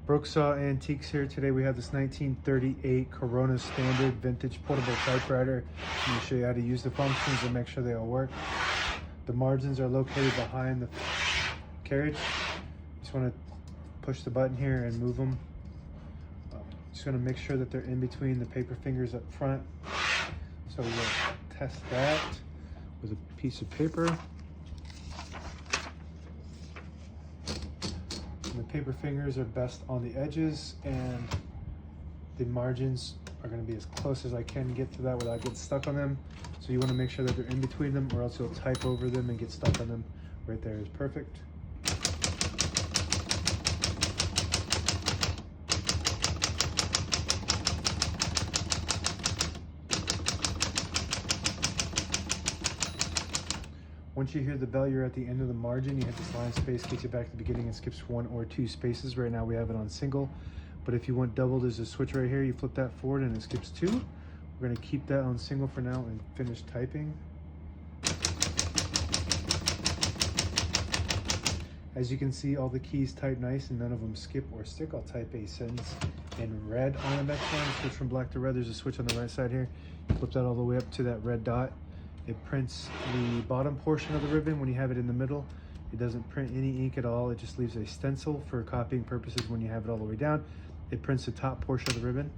Brooksaw Antiques here. Today we have this 1938 Corona Standard Vintage Portable Typewriter. I'm going to show you how to use the functions and make sure they all work. The margins are located behind the carriage. Just want to push the button here and move them. Just going to make sure that they're in between the paper fingers up front. So we'll test that with a piece of paper. The paper fingers are best on the edges, and the margins are going to be as close as I can get to that without getting stuck on them. So you want to make sure that they're in between them, or else you'll type over them and get stuck on them. Right there is perfect. Once you hear the bell, you're at the end of the margin. You hit this line space, gets you back to the beginning and skips 1 or 2 spaces. Right now we have it on single, but if you want double, there's a switch right here. You flip that forward and it skips 2. We're gonna keep that on single for now and finish typing. As you can see, all the keys type nice and none of them skip or stick. I'll type a sentence in red on the next one. Switch from black to red. There's a switch on the right side here. Flip that all the way up to that red dot. It prints the bottom portion of the ribbon when you have it in the middle. It doesn't print any ink at all. It just leaves a stencil for copying purposes when you have it all the way down. It prints the top portion of the ribbon.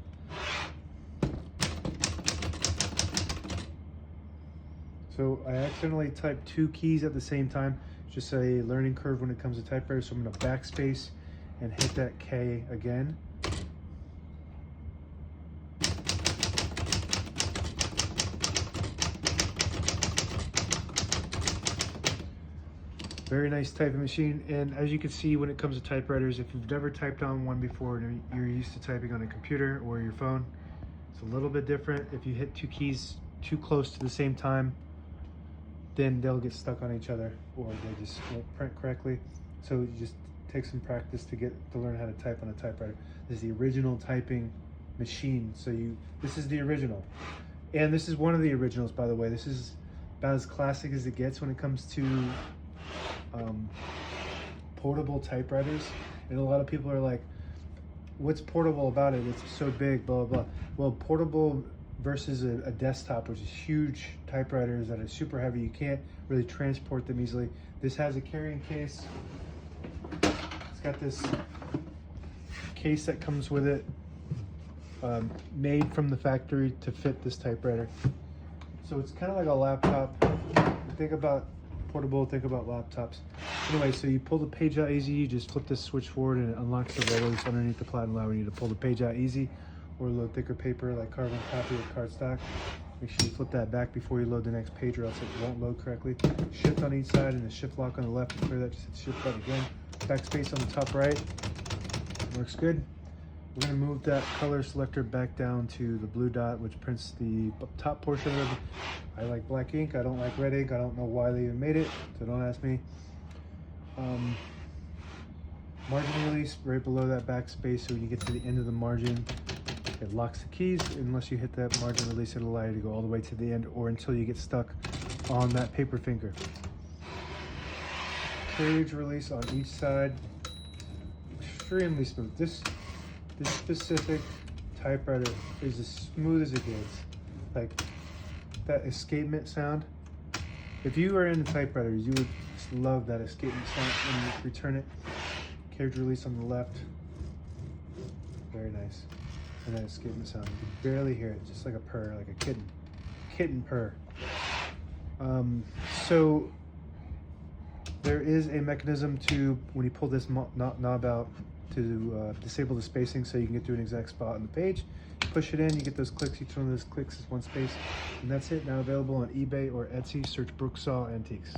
So I accidentally typed 2 keys at the same time. Just a learning curve when it comes to typewriter. So I'm gonna backspace and hit that K again. Very nice typing machine, and as you can see when it comes to typewriters, if you've never typed on one before and you're used to typing on a computer or your phone, it's a little bit different. If you hit 2 keys too close to the same time, then they'll get stuck on each other or they just won't print correctly. So you just take some practice to learn how to type on a typewriter. This is the original typing machine. This is the original. And this is one of the originals, by the way. This is about as classic as it gets when it comes to portable typewriters. And a lot of people are like, what's portable about it? It's so big, blah, blah, blah. Well, portable versus a desktop, which is huge typewriters that are super heavy. You can't really transport them easily. This has a carrying case. It's got this case that comes with it, made from the factory to fit this typewriter. So it's kind of like a laptop. Think about portable, think about laptops. Anyway, so you pull the page out easy, you just flip this switch forward and it unlocks the rollers underneath the platen, allowing you to pull the page out easy, or load thicker paper like carbon copy or cardstock. Make sure you flip that back before you load the next page, or else it won't load correctly. Shift on each side and the shift lock on the left. To clear that, just hit the shift button again. Backspace on the top right. Works good. We're going to move that color selector back down to the blue dot, which prints the top portion of it. I like black ink. I don't like red ink. I don't know why they even made it, so don't ask me. Margin release right below that backspace, so when you get to the end of the margin, it locks the keys. Unless you hit that margin release, it'll allow you to go all the way to the end or until you get stuck on that paper finger. Carriage release on each side. Extremely smooth. This specific typewriter is as smooth as it gets. Like that escapement sound. If you are into typewriters, you would just love that escapement sound when you return it. Carriage release on the left. Very nice. And that escapement sound. You can barely hear it, just like a purr, like a kitten purr. So there is a mechanism to, when you pull this knob out, to disable the spacing so you can get to an exact spot on the page. Push it in, you get those clicks. Each one of those clicks is 1 space, and that's it. Now available on eBay or Etsy. Search Brooksaw Antiques.